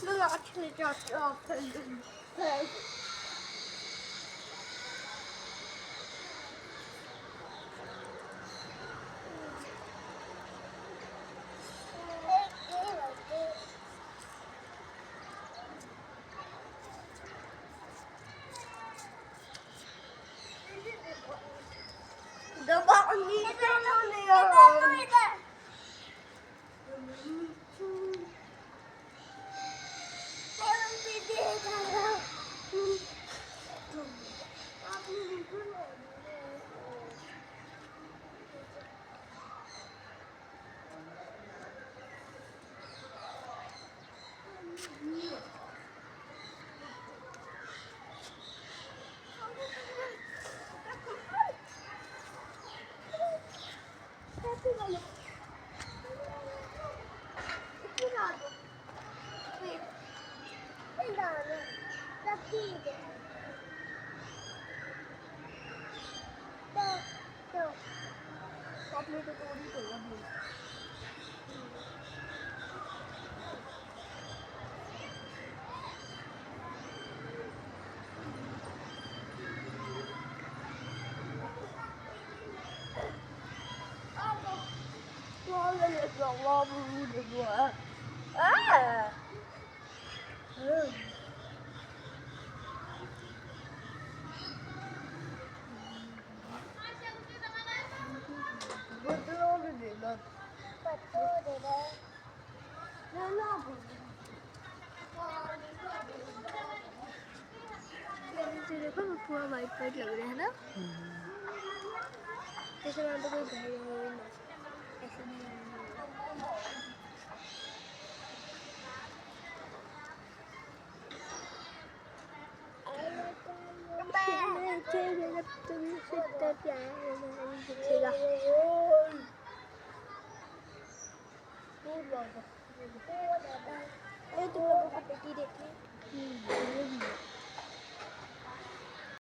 No, actually just opened the button you turn on the देखो पूरा white white लग रहा है ना जैसे वहाँ पे कोई घर है ऐसे नहीं तुम लोगों को पेटी देखी